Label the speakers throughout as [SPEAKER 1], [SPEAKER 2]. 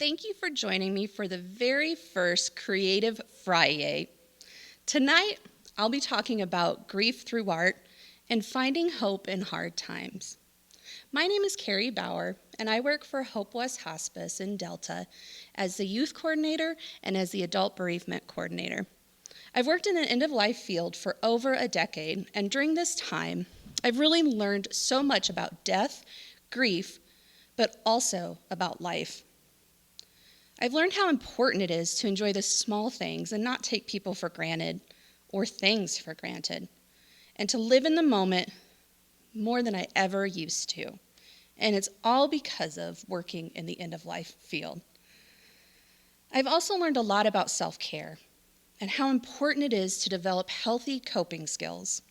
[SPEAKER 1] thank you for joining me for the very first creative Fri-YAY. Tonight, I'll be talking about grief through art and finding hope in hard times. My name is Carrie Bauer, and I work for HopeWest Hospice in Delta as the youth coordinator and as the adult bereavement coordinator. I've worked in the end-of-life field for over a decade, and during this time, I've really learned so much about death, grief, but also about life. I've learned how important it is to enjoy the small things and not take people for granted or things for granted, and to live in the moment more than I ever used to. And it's all because of working in the end-of-life field. I've also learned a lot about self-care and how important it is to develop healthy coping skills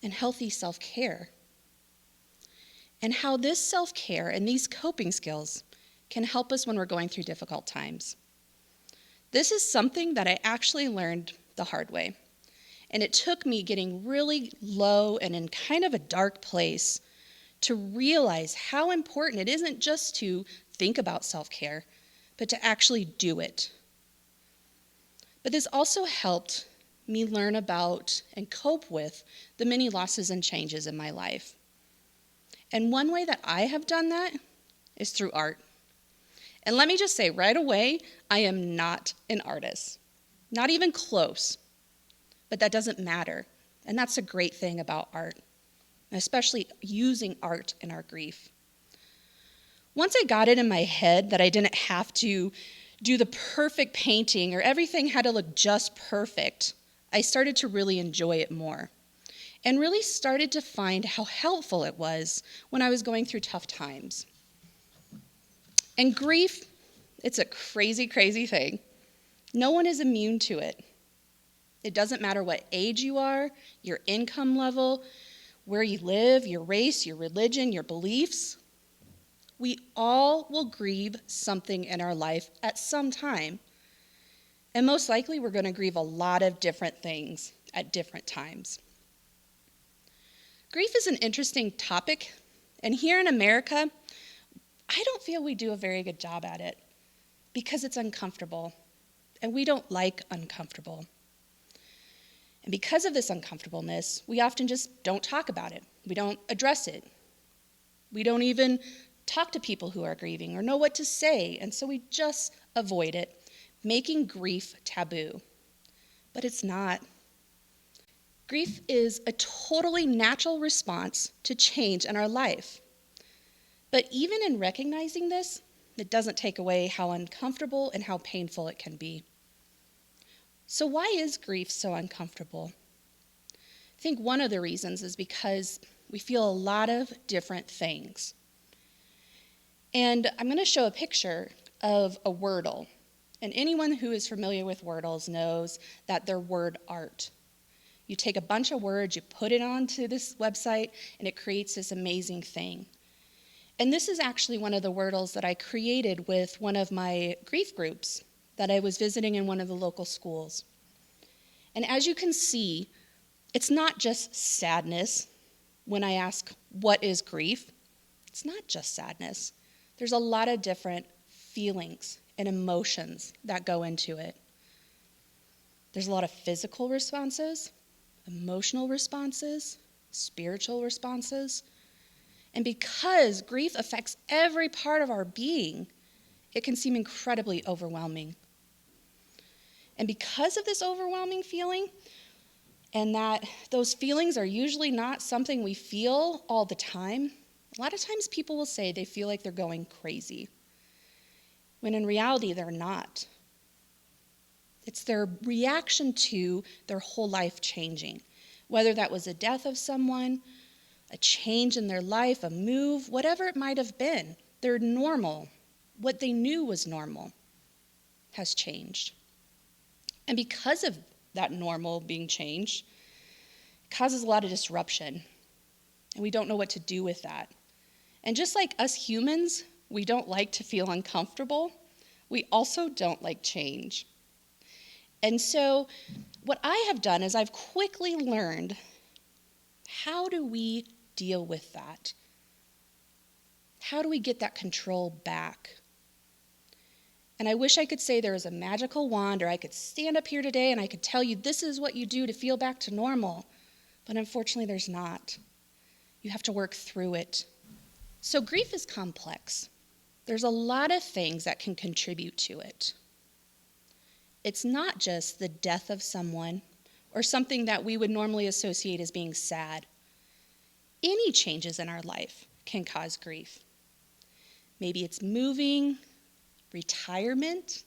[SPEAKER 1] and healthy self-care, and how this self-care and these coping skills can help us when we're going through difficult times. This is something that I actually learned the hard way, and it took me getting really low and in kind of a dark place to realize how important it isn't just to think about self-care, but to actually do it. But this also helped me learn about and cope with the many losses and changes in my life. And one way that I have done that is through art. And let me just say right away, I am not an artist, not even close, but that doesn't matter. And that's a great thing about art, especially using art in our grief. Once I got it in my head that I didn't have to do the perfect painting or everything had to look just perfect, I started to really enjoy it more and really started to find how helpful it was when I was going through tough times. And grief, it's a crazy, crazy thing. No one is immune to it. It doesn't matter what age you are, your income level, where you live, your race, your religion, your beliefs. We all will grieve something in our life at some time. And most likely, we're going to grieve a lot of different things at different times. Grief is an interesting topic, and here in America, I don't feel we do a very good job at it because it's uncomfortable, and we don't like uncomfortable. And because of this uncomfortableness, we often just don't talk about it. We don't address it. We don't even talk to people who are grieving or know what to say, and so we just avoid it, making grief taboo. But it's not. Grief is a totally natural response to change in our life. But even in recognizing this, it doesn't take away how uncomfortable and how painful it can be. So why is grief so uncomfortable? I think one of the reasons is because we feel a lot of different things. And I'm going to show a picture of a wordle. And anyone who is familiar with wordles knows that they're word art. You take a bunch of words, you put it onto this website, and it creates this amazing thing. And this is actually one of the wordles that I created with one of my grief groups that I was visiting in one of the local schools. And as you can see, it's not just sadness. When I ask, what is grief? It's not just sadness. There's a lot of different feelings and emotions that go into it. There's a lot of physical responses, emotional responses, spiritual responses. And because grief affects every part of our being, it can seem incredibly overwhelming. And because of this overwhelming feeling, and that those feelings are usually not something we feel all the time, a lot of times people will say they feel like they're going crazy, when in reality they're not. It's their reaction to their whole life changing, whether that was a death of someone, a change in their life, a move, whatever it might have been. Their normal, what they knew was normal, has changed. And because of that normal being changed, it causes a lot of disruption, and we don't know what to do with that. And just like us humans, we don't like to feel uncomfortable, we also don't like change. And so what I have done is I've quickly learned, how do we deal with that? How do we get that control back? And I wish I could say there was a magical wand, or I could stand up here today and I could tell you this is what you do to feel back to normal. But unfortunately, there's not. You have to work through it. So grief is complex. There's a lot of things that can contribute to it. It's not just the death of someone or something that we would normally associate as being sad. Any changes in our life can cause grief. Maybe it's moving, retirement,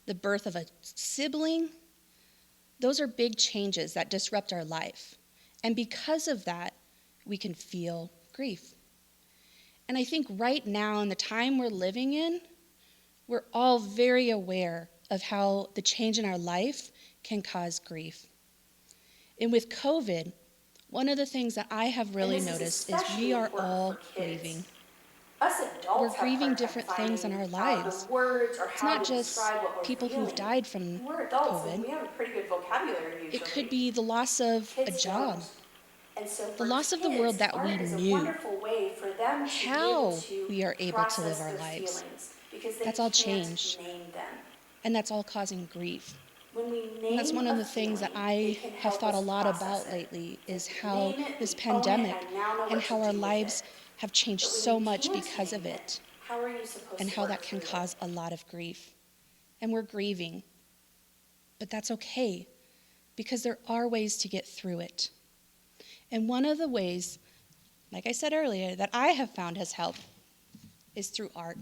[SPEAKER 1] the birth of a sibling. Those are big changes that disrupt our life. And because of that, we can feel grief. And I think right now, in the time we're living in, we're all very aware of how the change in our life can cause grief. And with COVID, one of the things that I have really noticed is we are all grieving.
[SPEAKER 2] Us adults
[SPEAKER 1] We're grieving different things in our lives.
[SPEAKER 2] the words or
[SPEAKER 1] It's
[SPEAKER 2] how
[SPEAKER 1] not
[SPEAKER 2] to
[SPEAKER 1] just
[SPEAKER 2] describe what we're
[SPEAKER 1] people
[SPEAKER 2] feeling.
[SPEAKER 1] who've died from
[SPEAKER 2] We're adults and
[SPEAKER 1] COVID.
[SPEAKER 2] we have a pretty good vocabulary usually.
[SPEAKER 1] It could be the loss of a
[SPEAKER 2] Kids
[SPEAKER 1] job,
[SPEAKER 2] don't. And so
[SPEAKER 1] the
[SPEAKER 2] for
[SPEAKER 1] loss of the
[SPEAKER 2] kids,
[SPEAKER 1] world that we
[SPEAKER 2] art is a
[SPEAKER 1] knew,
[SPEAKER 2] wonderful way for them to be able
[SPEAKER 1] how
[SPEAKER 2] to
[SPEAKER 1] we are able to live
[SPEAKER 2] process
[SPEAKER 1] our
[SPEAKER 2] their
[SPEAKER 1] lives.
[SPEAKER 2] feelings because they
[SPEAKER 1] That's all
[SPEAKER 2] can't
[SPEAKER 1] changed.
[SPEAKER 2] name them.
[SPEAKER 1] And that's all causing grief.
[SPEAKER 2] When we name
[SPEAKER 1] And that's one of
[SPEAKER 2] a
[SPEAKER 1] the things that
[SPEAKER 2] feeling,
[SPEAKER 1] I
[SPEAKER 2] it can
[SPEAKER 1] have
[SPEAKER 2] help
[SPEAKER 1] thought a
[SPEAKER 2] us
[SPEAKER 1] lot
[SPEAKER 2] process
[SPEAKER 1] about
[SPEAKER 2] it.
[SPEAKER 1] lately is
[SPEAKER 2] If we
[SPEAKER 1] how
[SPEAKER 2] name it,
[SPEAKER 1] this
[SPEAKER 2] we own it,
[SPEAKER 1] pandemic
[SPEAKER 2] I now know
[SPEAKER 1] and
[SPEAKER 2] what
[SPEAKER 1] how
[SPEAKER 2] to
[SPEAKER 1] our
[SPEAKER 2] do with
[SPEAKER 1] lives
[SPEAKER 2] it.
[SPEAKER 1] have changed
[SPEAKER 2] But when
[SPEAKER 1] so
[SPEAKER 2] you
[SPEAKER 1] much
[SPEAKER 2] can't
[SPEAKER 1] because of
[SPEAKER 2] name
[SPEAKER 1] it,
[SPEAKER 2] how are you supposed
[SPEAKER 1] and
[SPEAKER 2] to
[SPEAKER 1] how
[SPEAKER 2] work
[SPEAKER 1] that can
[SPEAKER 2] through
[SPEAKER 1] cause a lot of grief. And we're grieving. But that's okay, because there are ways to get through it. And one of the ways, like I said earlier, that I have found has helped is through art.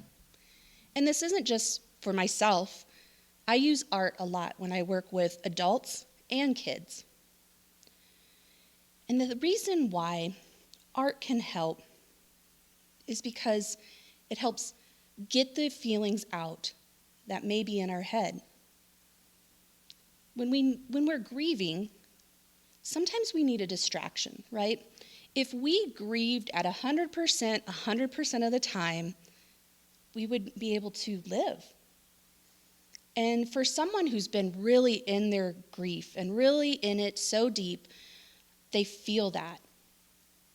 [SPEAKER 1] And this isn't just for myself. I use art a lot when I work with adults and kids. And the reason why art can help is because it helps get the feelings out that may be in our head. When we're grieving, sometimes we need a distraction, right? If we grieved at 100% of the time, we would be able to live. And for someone who's been really in their grief and really in it so deep, they feel that.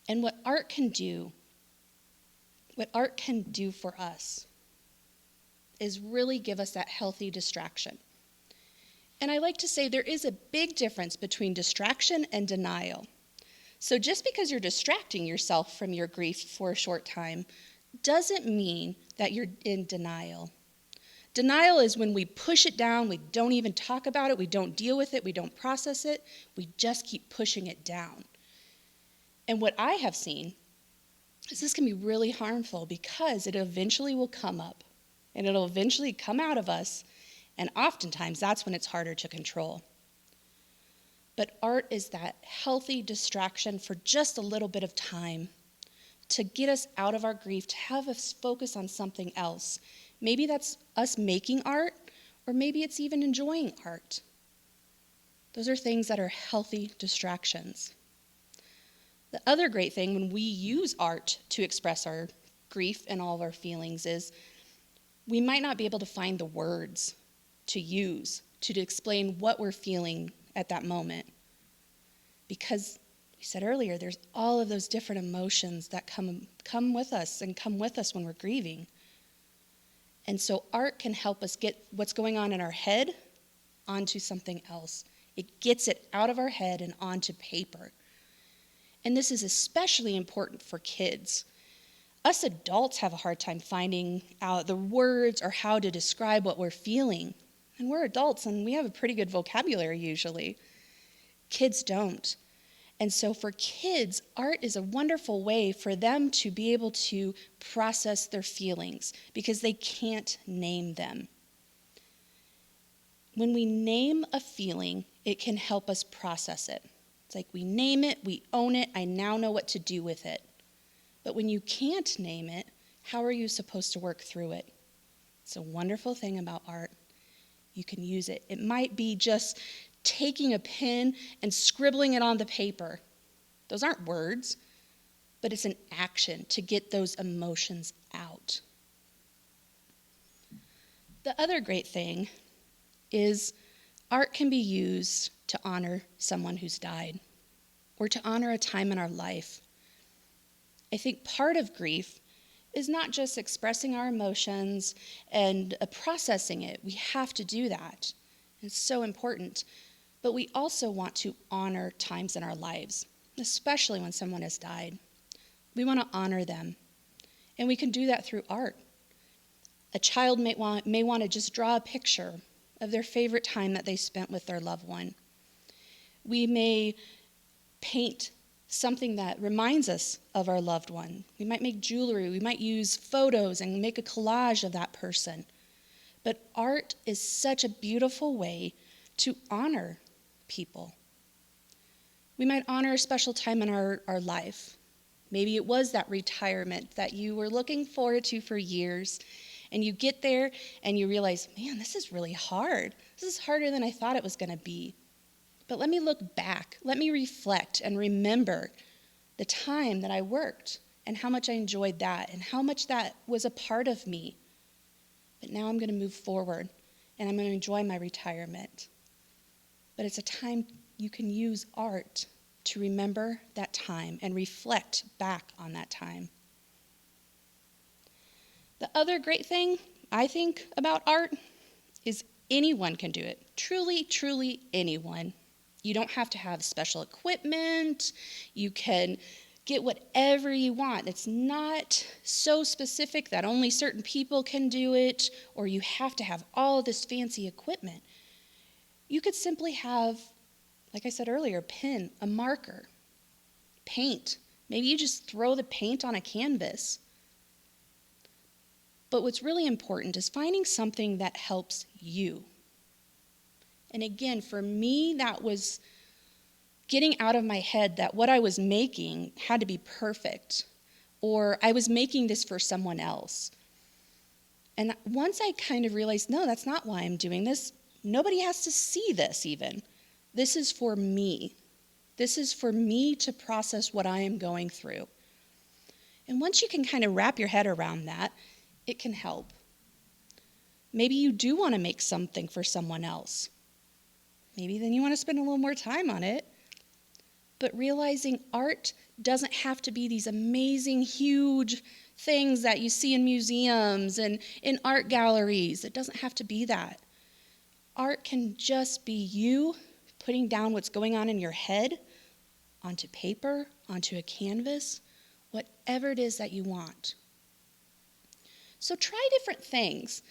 [SPEAKER 1] And what art can do for us is really give us that healthy distraction. And I like to say there is a big difference between distraction and denial. So just because you're distracting yourself from your grief for a short time doesn't mean that you're in denial. Denial is when we push it down, we don't even talk about it, we don't deal with it, we don't process it, we just keep pushing it down. And what I have seen is this can be really harmful because it eventually will come up and it'll eventually come out of us, and oftentimes that's when it's harder to control. But art is that healthy distraction for just a little bit of time to get us out of our grief, to have us focus on something else. Maybe that's us making art, or maybe it's even enjoying art. Those are things that are healthy distractions. The other great thing when we use art to express our grief and all of our feelings is we might not be able to find the words to use to explain what we're feeling at that moment. Because we said earlier, there's all of those different emotions that come with us and come with us when we're grieving. And so art can help us get what's going on in our head onto something else. It gets it out of our head and onto paper. And this is especially important for kids. Us adults have a hard time finding out the words or how to describe what we're feeling. And we're adults and we have a pretty good vocabulary usually. Kids don't. And so for kids, art is a wonderful way for them to be able to process their feelings because they can't name them. When we name a feeling, it can help us process it. It's like we name it, we own it, I now know what to do with it. But when you can't name it, how are you supposed to work through it? It's a wonderful thing about art. You can use it. It might be just taking a pen and scribbling it on the paper. Those aren't words, but it's an action to get those emotions out. The other great thing is art can be used to honor someone who's died or to honor a time in our life. I think part of grief is not just expressing our emotions and processing it. We have to do that. It's so important. But we also want to honor times in our lives, especially when someone has died. We want to honor them. And we can do that through art. A child may want to just draw a picture of their favorite time that they spent with their loved one. We may paint something that reminds us of our loved one. We might make jewelry. We might use photos and make a collage of that person. But art is such a beautiful way to honor people. We might honor a special time in our life. Maybe it was that retirement that you were looking forward to for years, and you get there and you realize, man, this is really hard. This is harder than I thought it was going to be. But let me look back. Let me reflect and remember the time that I worked and how much I enjoyed that and how much that was a part of me. But now I'm going to move forward and I'm going to enjoy my retirement. But it's a time you can use art to remember that time and reflect back on that time. The other great thing I think about art is anyone can do it. Truly, truly anyone. You don't have to have special equipment. You can get whatever you want. It's not so specific that only certain people can do it, or you have to have all this fancy equipment. You could simply have, like I said earlier, a pen, a marker, paint. Maybe you just throw the paint on a canvas. But what's really important is finding something that helps you. And again, for me, that was getting out of my head that what I was making had to be perfect, or I was making this for someone else. And once I kind of realized, no, that's not why I'm doing this. Nobody has to see this even. This is for me. This is for me to process what I am going through. And once you can kind of wrap your head around that, it can help. Maybe you do want to make something for someone else. Maybe then you want to spend a little more time on it. But realizing art doesn't have to be these amazing, huge things that you see in museums and in art galleries. It doesn't have to be that. Art can just be you putting down what's going on in your head onto paper, onto a canvas, whatever it is that you want. So try different things.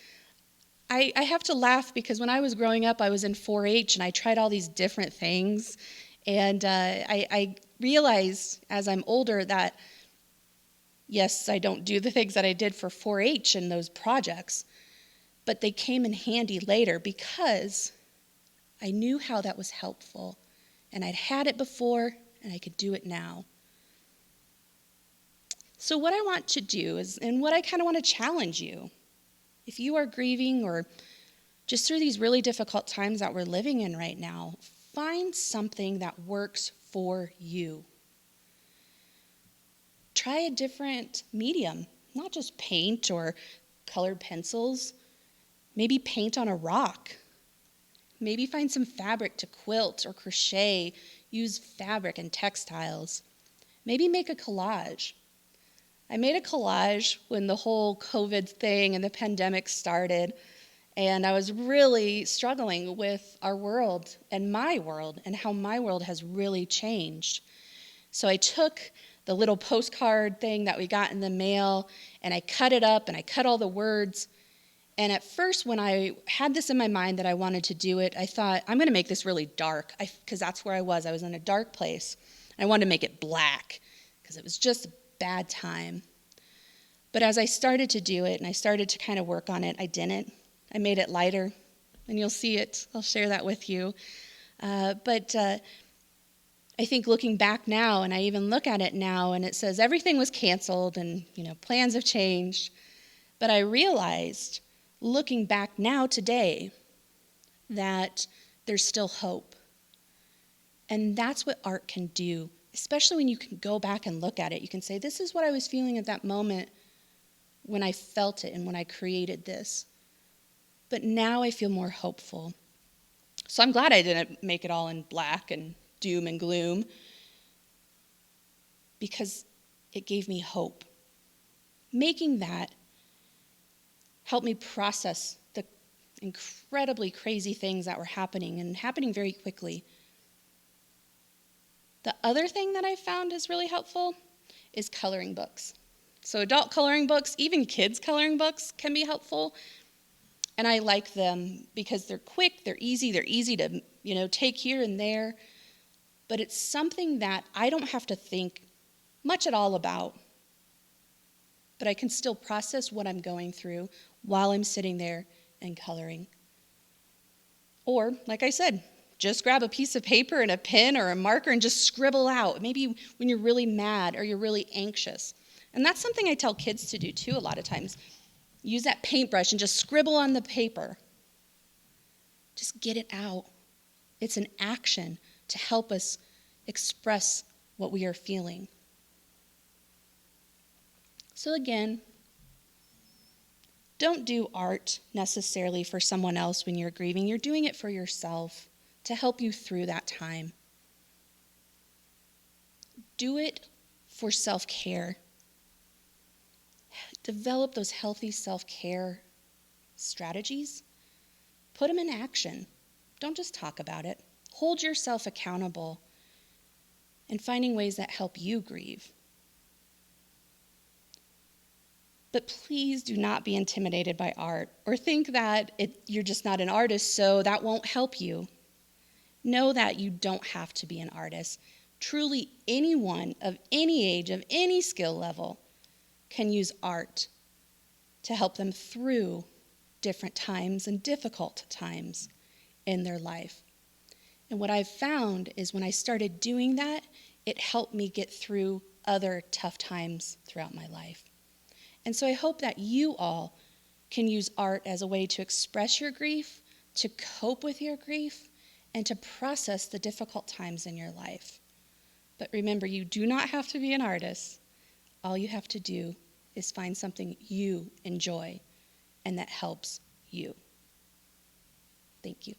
[SPEAKER 1] I have to laugh because when I was growing up, I was in 4-H and I tried all these different things. And I realized as I'm older that, yes, I don't do the things that I did for 4-H in those projects, but they came in handy later because I knew how that was helpful. And I'd had it before and I could do it now. So what I want to do is, and what I kind of want to challenge you, if you are grieving or just through these really difficult times that we're living in right now, find something that works for you. Try a different medium, not just paint or colored pencils. Maybe paint on a rock. Maybe find some fabric to quilt or crochet. Use fabric and textiles. Maybe make a collage. I made a collage when the whole COVID thing and the pandemic started, and I was really struggling with our world and how my world has really changed. So I took the little postcard thing that we got in the mail, and I cut it up, and I cut all the words. And at first, when I had this in my mind that I wanted to do it, I thought, I'm going to make this really dark, because that's where I was. I was in a dark place. I wanted to make it black, because it was just a bad time. But as I started to do it, and I started to kind of work on it, I didn't. I made it lighter, and you'll see it. I'll share that with you. But I think looking back now, and I even look at it now, and it says everything was canceled, and plans have changed. But I realized, looking back now today, that there's still hope. And that's what art can do, especially when you can go back and look at it. You can say, this is what I was feeling at that moment when I felt it and when I created this. But now I feel more hopeful. So I'm glad I didn't make it all in black and doom and gloom, because it gave me hope. making that helped me process the incredibly crazy things that were happening and happening very quickly. The other thing that I found is really helpful is coloring books. So adult coloring books, even kids coloring books can be helpful. And I like them because they're quick, they're easy to, take here and there. But it's something that I don't have to think much at all about. But I can still process what I'm going through while I'm sitting there and coloring. Or, like I said, just grab a piece of paper and a pen or a marker and just scribble out. Maybe when you're really mad or you're really anxious. And that's something I tell kids to do too a lot of times. Use that paintbrush and just scribble on the paper. Just get it out. It's an action to help us express what we are feeling. So again, don't do art necessarily for someone else when you're grieving. You're doing it for yourself to help you through that time. Do it for self-care. Develop those healthy self-care strategies. Put them in action. Don't just talk about it. Hold yourself accountable and finding ways that help you grieve. But please do not be intimidated by art or think that you're just not an artist, so that won't help you. Know that you don't have to be an artist. Truly, anyone of any age, of any skill level, can use art to help them through different times and difficult times in their life. And what I've found is when I started doing that, it helped me get through other tough times throughout my life. And so I hope that you all can use art as a way to express your grief, to cope with your grief, and to process the difficult times in your life. But remember, you do not have to be an artist. All you have to do is find something you enjoy and that helps you. Thank you.